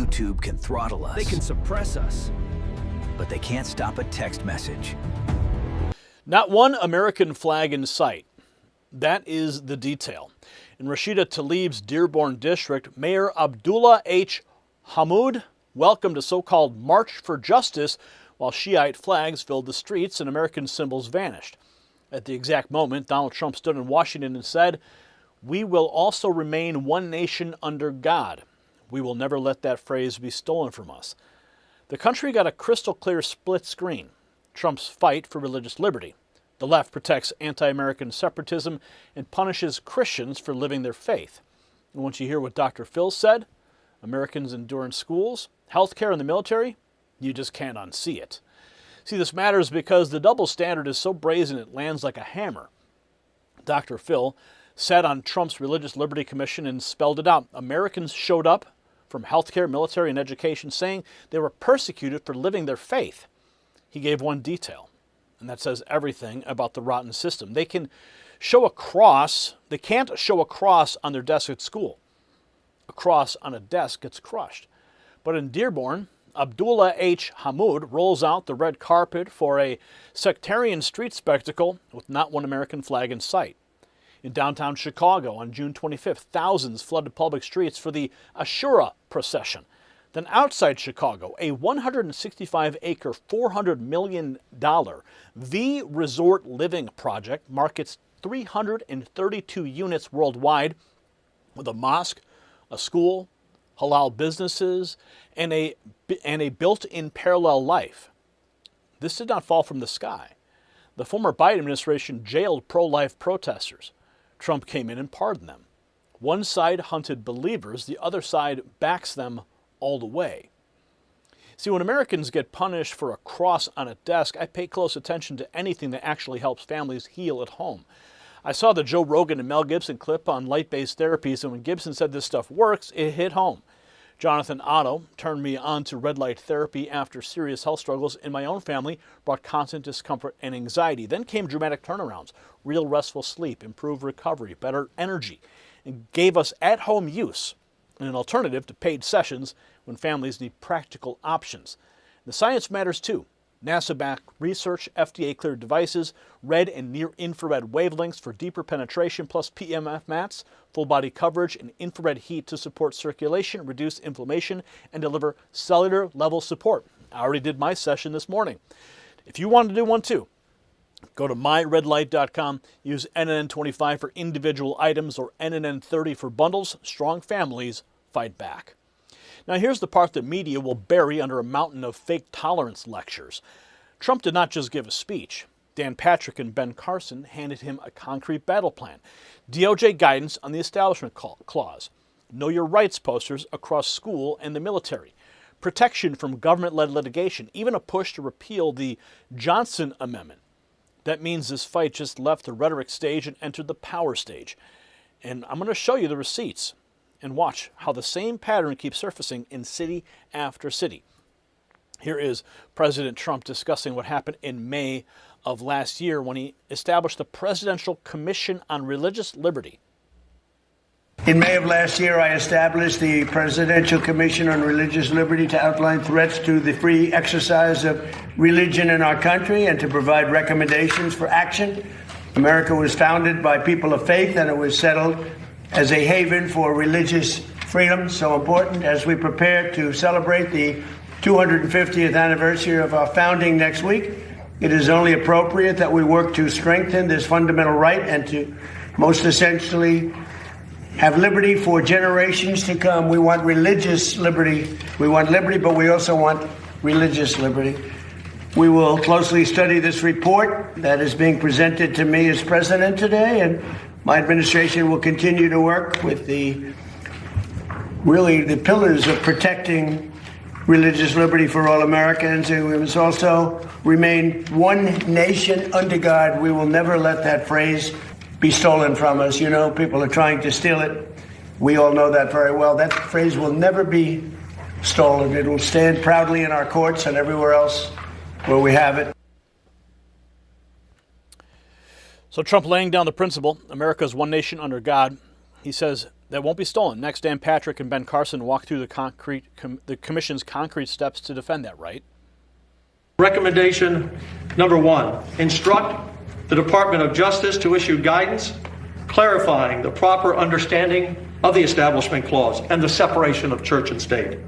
YouTube can throttle us. They can suppress us. But they can't stop a text message. Not one American flag in sight. That is the detail. In Rashida Tlaib's Dearborn district, Mayor Abdullah H. Hammoud welcomed a so-called March for Justice while Shi'ite flags filled the streets and American symbols vanished. At the exact moment, Donald Trump stood in Washington and said, "We will also remain one nation under God. We will never let that phrase be stolen from us." The country got a crystal clear split screen. Trump's fight for religious liberty. The left protects anti-American separatism and punishes Christians for living their faith. And once you hear what Dr. Phil said, Americans endure in schools, healthcare, and the military, you just can't unsee it. See, this matters because the double standard is so brazen it lands like a hammer. Dr. Phil sat on Trump's Religious Liberty Commission and spelled it out. Americans showed up from healthcare, military, and education saying they were persecuted for living their faith. He gave one detail, and that says everything about the rotten system. They can show a cross. They can't show a cross on their desk at school. A cross on a desk gets crushed. But in Dearborn, Abdullah H. Hammoud rolls out the red carpet for a sectarian street spectacle with not one American flag in sight. In downtown Chicago on June 25th, thousands flooded public streets for the Ashura procession. Then outside Chicago, a 165-acre, $400 million V Resort Living project markets 332 units worldwide with a mosque, a school, halal businesses, and a built-in parallel life. This did not fall from the sky. The former Biden administration jailed pro-life protesters. Trump came in and pardoned them. One side hunted believers, the other side backs them all the way. See, when Americans get punished for a cross on a desk, I pay close attention to anything that actually helps families heal at home. I saw the Joe Rogan and Mel Gibson clip on light-based therapies, and when Gibson said this stuff works, it hit home. Jonathan Otto turned me on to red light therapy after serious health struggles in my own family brought constant discomfort and anxiety. Then came dramatic turnarounds, real restful sleep, improved recovery, better energy, and gave us at-home use and an alternative to paid sessions when families need practical options. The science matters too. NASA-backed research, FDA-cleared devices, red and near-infrared wavelengths for deeper penetration, plus PEMF mats, full-body coverage, and infrared heat to support circulation, reduce inflammation, and deliver cellular-level support. I already did my session this morning. If you want to do one too, go to myredlight.com, use NNN25 for individual items or NNN30 for bundles. Strong families fight back. Now here's the part that media will bury under a mountain of fake tolerance lectures. Trump did not just give a speech. Dan Patrick and Ben Carson handed him a concrete battle plan. DOJ guidance on the Establishment Clause. Know Your Rights posters across school and the military. Protection from government-led litigation. Even a push to repeal the Johnson Amendment. That means this fight just left the rhetoric stage and entered the power stage. And I'm going to show you the receipts. And watch how the same pattern keeps surfacing in city after city. Here is President Trump discussing what happened in May of last year when he established the Presidential Commission on Religious Liberty. In May of last year, I established the Presidential Commission on Religious Liberty to outline threats to the free exercise of religion in our country and to provide recommendations for action. America was founded by people of faith, and it was settled as a haven for religious freedom, so important. As we prepare to celebrate the 250th anniversary of our founding next week, it is only appropriate that we work to strengthen this fundamental right and to, most essentially, have liberty for generations to come. We want religious liberty. We want liberty, but we also want religious liberty. We will closely study this report that is being presented to me as president today, and my administration will continue to work with the pillars of protecting religious liberty for all Americans. And we must also remain one nation under God. We will never let that phrase be stolen from us. You know, people are trying to steal it. We all know that very well. That phrase will never be stolen. It will stand proudly in our courts and everywhere else where we have it. So Trump laying down the principle, America's one nation under God. He says that won't be stolen. Next, Dan Patrick and Ben Carson walk through the Commission's concrete steps to defend that right. Recommendation number 1, instruct the Department of Justice to issue guidance clarifying the proper understanding of the Establishment Clause and the separation of church and state.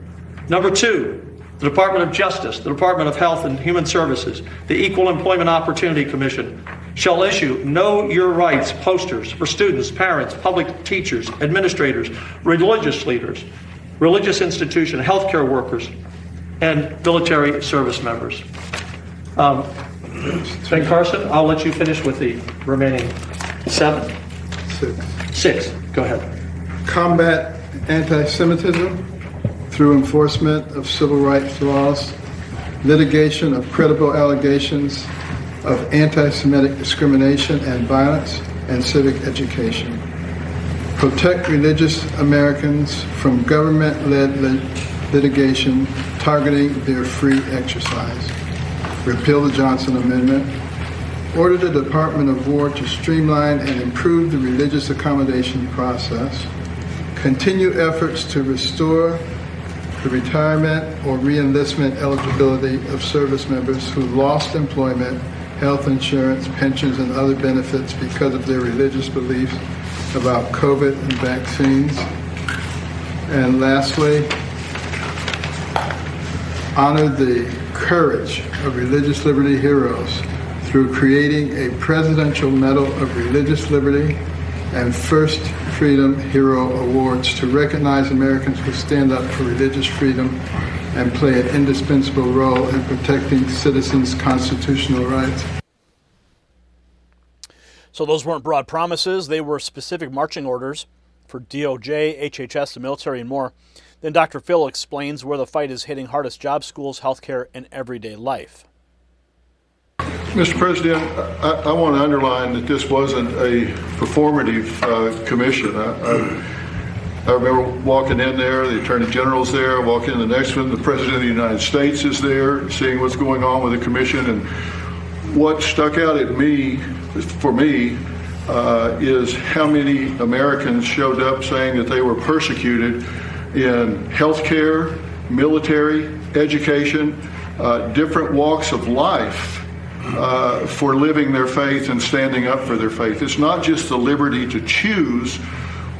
Number 2, the Department of Justice, the Department of Health and Human Services, the Equal Employment Opportunity Commission shall issue Know Your Rights posters for students, parents, public teachers, administrators, religious leaders, religious institutions, healthcare workers, and military service members. Ben Carson, I'll let you finish with the remaining 7. 6. Go ahead. Combat anti-Semitism through enforcement of civil rights laws, litigation of credible allegations of anti-Semitic discrimination and violence, and civic education. Protect religious Americans from government-led litigation targeting their free exercise. Repeal the Johnson Amendment. Order the Department of War to streamline and improve the religious accommodation process. Continue efforts to restore the retirement or reenlistment eligibility of service members who lost employment, health insurance, pensions, and other benefits because of their religious beliefs about COVID and vaccines. And lastly, honor the courage of religious liberty heroes through creating a Presidential Medal of Religious Liberty and First Freedom Hero Awards to recognize Americans who stand up for religious freedom and play an indispensable role in protecting citizens' constitutional rights. So those weren't broad promises. They were specific marching orders for DOJ, HHS, the military, and more. Then Dr. Phil explains where the fight is hitting hardest: job, schools, healthcare, and everyday life. Mr. President, I want to underline that this wasn't a performative commission. I remember walking in there, the Attorney General's there, walking in the next one, the President of the United States is there, seeing what's going on with the commission. And what stuck out at me, for me, is how many Americans showed up saying that they were persecuted in healthcare, military, education, different walks of life for living their faith and standing up for their faith. It's not just the liberty to choose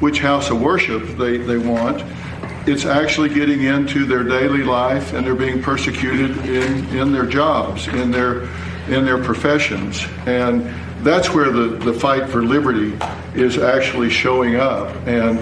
which house of worship they want. It's actually getting into their daily life, and they're being persecuted in their jobs, in their professions. And that's where the fight for liberty is actually showing up. And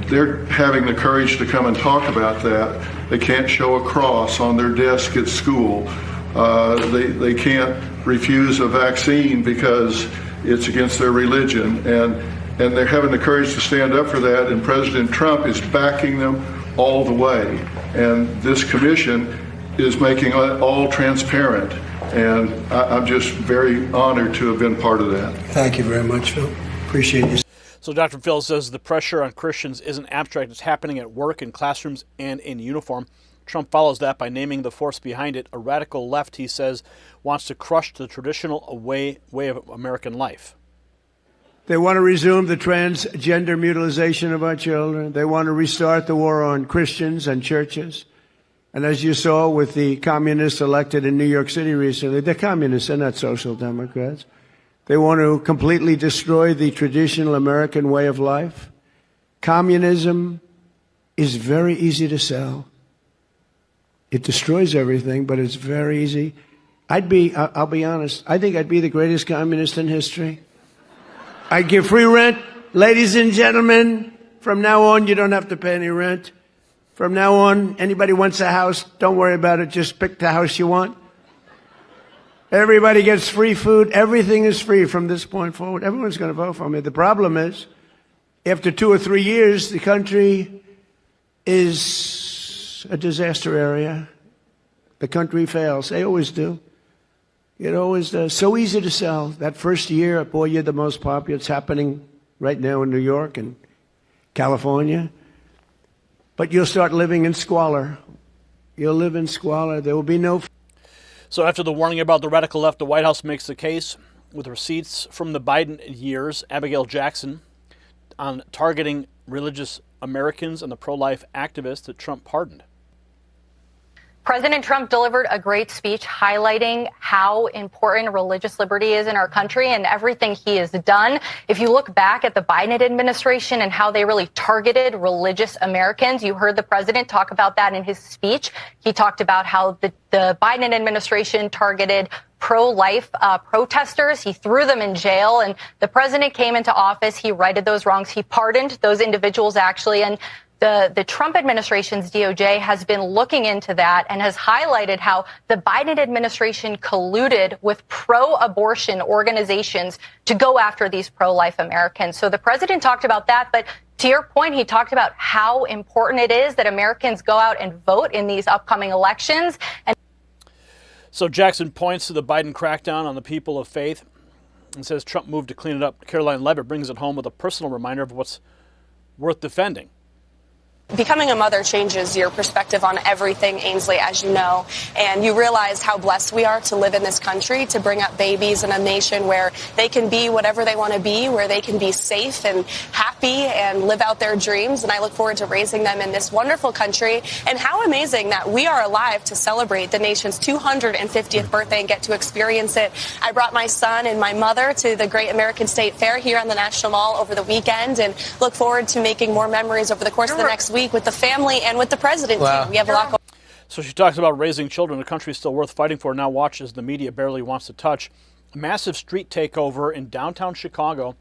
they're having the courage to come and talk about that. They can't show a cross on their desk at school. They can't refuse a vaccine because it's against their religion. And they're having the courage to stand up for that, and President Trump is backing them all the way. And this commission is making it all transparent. And I'm just very honored to have been part of that. Thank you very much, Phil. Appreciate you. So Dr. Phil says the pressure on Christians isn't abstract. It's happening at work, in classrooms, and in uniform. Trump follows that by naming the force behind it. A radical left, he says, wants to crush the traditional way of American life. They want to resume the transgender mutilization of our children. They want to restart the war on Christians and churches. And as you saw with the communists elected in New York City recently, they're communists, they're not social democrats. They want to completely destroy the traditional American way of life. Communism is very easy to sell. It destroys everything, but it's very easy. I'll be honest, I think I'd be the greatest communist in history. I'd give free rent. Ladies and gentlemen, from now on, you don't have to pay any rent. From now on, anybody wants a house, don't worry about it. Just pick the house you want. Everybody gets free food. Everything is free from this point forward. Everyone's going to vote for me. The problem is, after 2 or 3 years, the country is a disaster area. The country fails. They always do. It always does. So easy to sell. That first year, boy, you're the most popular. It's happening right now in New York and California. But you'll start living in squalor. You'll live in squalor. There will be no... So after the warning about the radical left, the White House makes the case with receipts from the Biden years, Abigail Jackson, on targeting religious Americans and the pro-life activists that Trump pardoned. President Trump delivered a great speech highlighting how important religious liberty is in our country and everything he has done. If you look back at the Biden administration and how they really targeted religious Americans, you heard the president talk about that in his speech. He talked about how the Biden administration targeted pro-life protesters. He threw them in jail, and the president came into office. He righted those wrongs. He pardoned those individuals, actually, and the Trump administration's DOJ has been looking into that and has highlighted how the Biden administration colluded with pro-abortion organizations to go after these pro-life Americans. So the president talked about that, but to your point, he talked about how important it is that Americans go out and vote in these upcoming elections. And so Jackson points to the Biden crackdown on the people of faith and says Trump moved to clean it up. Caroline Levitt brings it home with a personal reminder of what's worth defending. Becoming a mother changes your perspective on everything, Ainsley, as you know, and you realize how blessed we are to live in this country, to bring up babies in a nation where they can be whatever they want to be, where they can be safe and happy and live out their dreams. And I look forward to raising them in this wonderful country. And how amazing that we are alive to celebrate the nation's 250th birthday and get to experience it. I brought my son and my mother to the Great American State Fair here on the National Mall over the weekend and look forward to making more memories over the course of the next week with the family and with the president, too. We have a lot going on. So she talks about raising children, a country still worth fighting for. Now watch as the media barely wants to touch. A massive street takeover in downtown Chicago.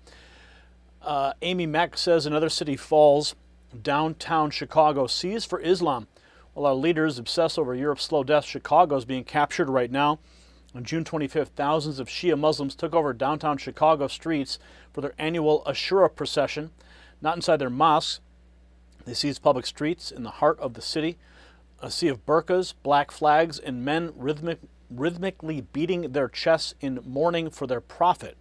Amy Mack says another city falls. Downtown Chicago seized for Islam. While our leaders obsess over Europe's slow death, Chicago is being captured right now. On June 25th, thousands of Shia Muslims took over downtown Chicago streets for their annual Ashura procession. Not inside their mosques. They seized public streets in the heart of the city. A sea of burqas, black flags, and men rhythmically beating their chests in mourning for their prophet.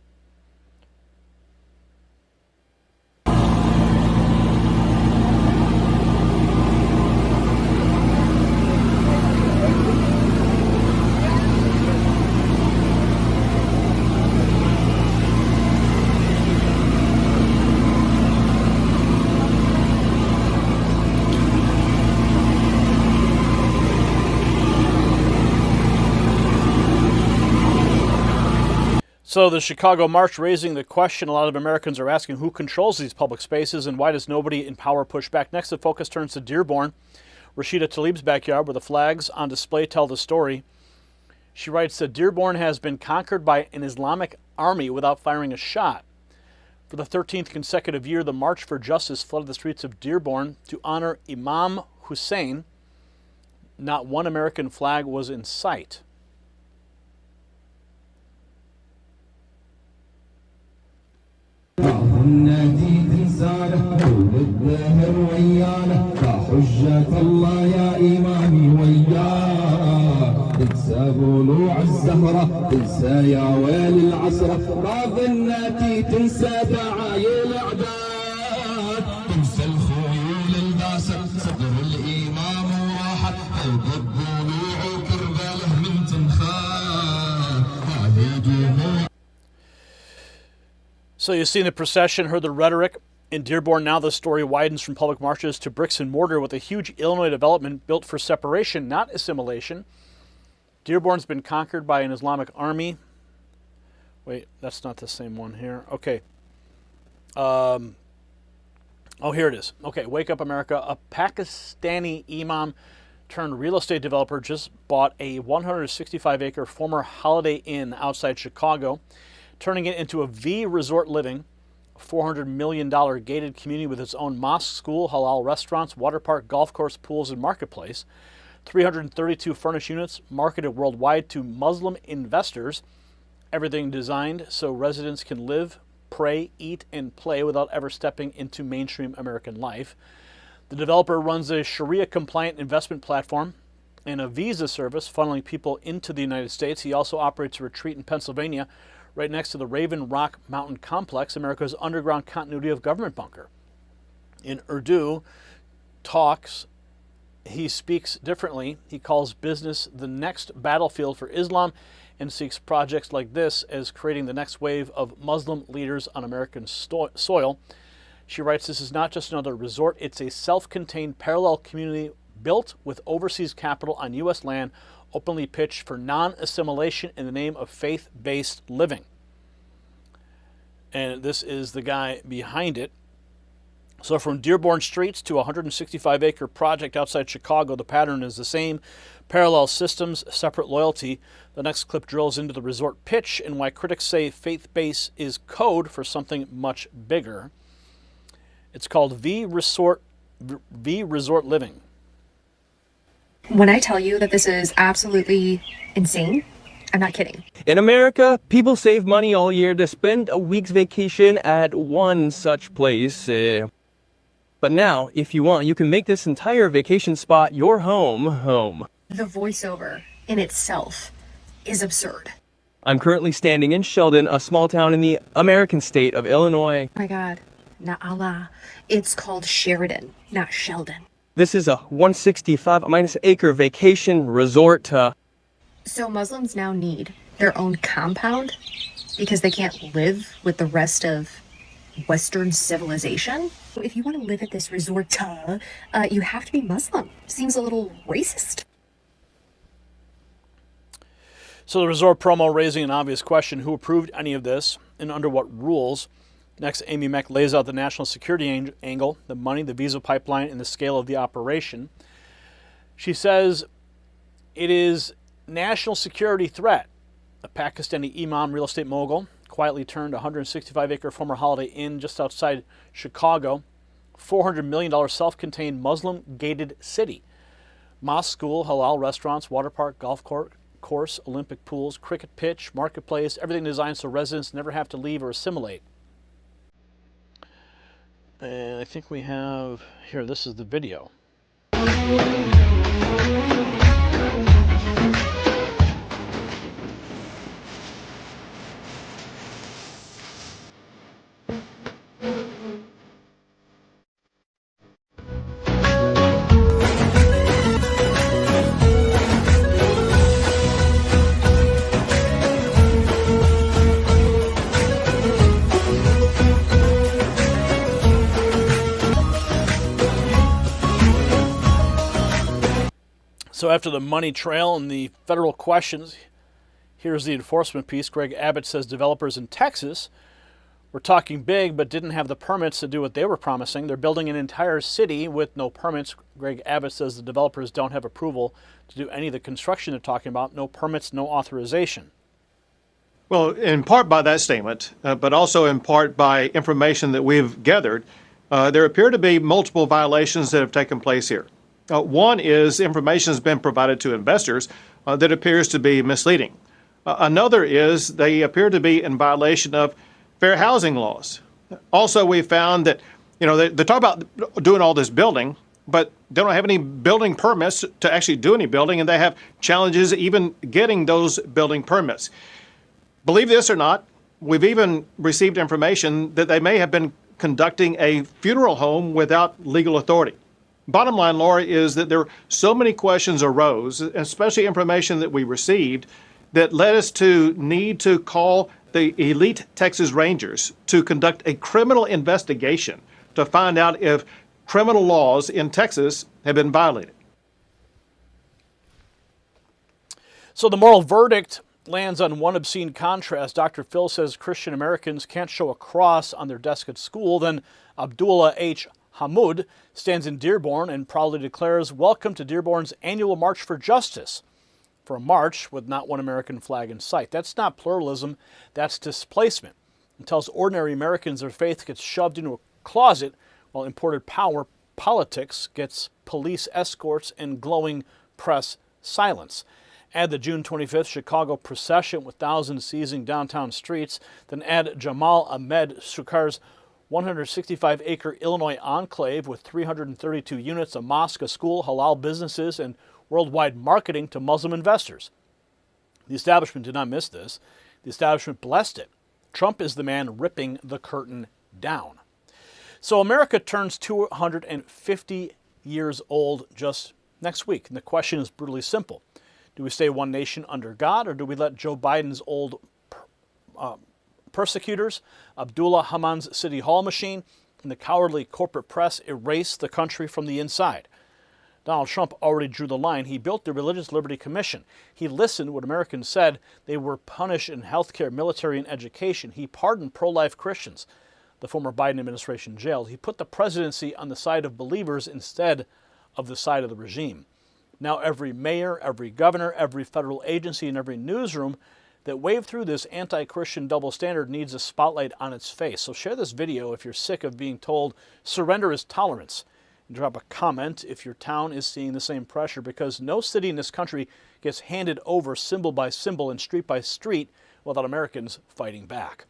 So the Chicago March raising the question a lot of Americans are asking, who controls these public spaces and why does nobody in power push back? Next, the focus turns to Dearborn, Rashida Tlaib's backyard, where the flags on display tell the story. She writes that Dearborn has been conquered by an Islamic army without firing a shot. For the 13th consecutive year, the March for Justice flooded the streets of Dearborn to honor Imam Hussein. Not one American flag was in sight. النادي تنسانا والظهر ويانا فحجة الله يا إمامي ويانا تنسى ضلوع الزهرة تنسى يا ويل العصرة ما ظنتي تنسى دعايل الأعداد تنسى الخيول الباسل صدر الإمام وراحت قلب الضلوع كربله من تنخان هذه جموع. So you've seen the procession, heard the rhetoric. In Dearborn, now the story widens from public marches to bricks and mortar with a huge Illinois development built for separation, not assimilation. Dearborn's been conquered by an Islamic army. Wait, that's not the same one here. Okay. Oh, here it is. Okay, Wake Up America. A Pakistani imam turned real estate developer just bought a 165-acre former Holiday Inn outside Chicago, turning it into a V Resort Living, a $400 million gated community with its own mosque, school, halal restaurants, water park, golf course, pools, and marketplace. 332 furnished units marketed worldwide to Muslim investors. Everything designed so residents can live, pray, eat, and play without ever stepping into mainstream American life. The developer runs a Sharia-compliant investment platform and a visa service funneling people into the United States. He also operates a retreat in Pennsylvania, right next to the Raven Rock Mountain Complex, America's underground continuity of government bunker. In Urdu talks, he speaks differently. He calls business the next battlefield for Islam and seeks projects like this as creating the next wave of Muslim leaders on American soil. She writes, this is not just another resort, it's a self-contained parallel community built with overseas capital on U.S. land, openly pitched for non-assimilation in the name of faith-based living. And this is the guy behind it. So from Dearborn streets to a 165-acre project outside Chicago, the pattern is the same. Parallel systems, separate loyalty. The next clip drills into the resort pitch and why critics say faith-based is code for something much bigger. It's called V Resort Living. When I tell you that this is absolutely insane, I'm not kidding. In America, people save money all year to spend a week's vacation at one such place. But now, if you want, you can make this entire vacation spot your home. The voiceover in itself is absurd. I'm currently standing in Sheldon, a small town in the American state of Illinois. Oh my God, Na'Allah. It's called Sheridan, not Sheldon. This is a 165-acre vacation resort. So Muslims now need their own compound because they can't live with the rest of Western civilization? If you want to live at this resort, you have to be Muslim. Seems a little racist. So the resort promo raising an obvious question, who approved any of this and under what rules? Next, Amy Meck lays out the national security angle, the money, the visa pipeline, and the scale of the operation. She says it is national security threat. A Pakistani imam, real estate mogul, quietly turned a 165-acre former Holiday Inn just outside Chicago, $400 million self-contained Muslim-gated city. Mosque, school, halal restaurants, water park, golf course, Olympic pools, cricket pitch, marketplace, everything designed so residents never have to leave or assimilate. And I think we have, here, this is the video. So after the money trail and the federal questions, here's the enforcement piece. Greg Abbott says developers in Texas were talking big but didn't have the permits to do what they were promising. They're building an entire city with no permits. Greg Abbott says the developers don't have approval to do any of the construction they're talking about. No permits, no authorization. Well, in part by that statement, but also in part by information that we've gathered, there appear to be multiple violations that have taken place here. One is information has been provided to investors that appears to be misleading. Another is they appear to be in violation of fair housing laws. Also, we found that, they talk about doing all this building, but they don't have any building permits to actually do any building, and they have challenges even getting those building permits. Believe this or not, we've even received information that they may have been conducting a funeral home without legal authority. Bottom line, Laura, is that there so many questions arose, especially information that we received, that led us to need to call the elite Texas Rangers to conduct a criminal investigation to find out if criminal laws in Texas have been violated. So the moral verdict lands on one obscene contrast. Dr. Phil says Christian Americans can't show a cross on their desk at school. Then Abdullah H. Hammoud stands in Dearborn and proudly declares, "Welcome to Dearborn's annual March for Justice," for a march with not one American flag in sight. That's not pluralism, that's displacement. It tells ordinary Americans their faith gets shoved into a closet while imported power politics gets police escorts and glowing press silence. Add the June 25th Chicago procession with thousands seizing downtown streets, then add Jamal Ahmed Sukar's 165-acre Illinois enclave with 332 units, a mosque, a school, halal businesses, and worldwide marketing to Muslim investors. The establishment did not miss this. The establishment blessed it. Trump is the man ripping the curtain down. So America turns 250 years old just next week. And the question is brutally simple. Do we stay one nation under God, or do we let Joe Biden's old persecutors, Abdullah Haman's City Hall machine, and the cowardly corporate press erase the country from the inside. Donald Trump already drew the line. He built the Religious Liberty Commission. He listened when Americans said they were punished in healthcare, military, and education. He pardoned pro-life Christians the former Biden administration jailed. He put the presidency on the side of believers instead of the side of the regime. Now every mayor, every governor, every federal agency, and every newsroom that waved through this anti-Christian double standard needs a spotlight on its face. So share this video if you're sick of being told surrender is tolerance. And drop a comment if your town is seeing the same pressure, because no city in this country gets handed over symbol by symbol and street by street without Americans fighting back.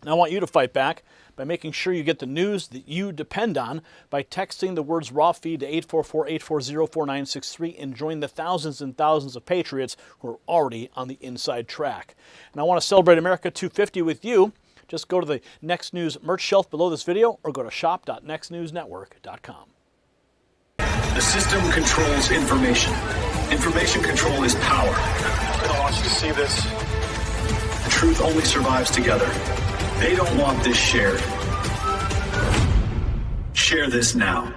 And I want you to fight back by making sure you get the news that you depend on by texting the words raw feed to 844-840-4963 and join the thousands and thousands of patriots who are already on the inside track. And I want to celebrate America 250 with you. Just go to the Next News merch shelf below this video or go to shop.nextnewsnetwork.com. The system controls information. Information control is power. I want you to see this. The truth only survives together. They don't want this shared. Share this now.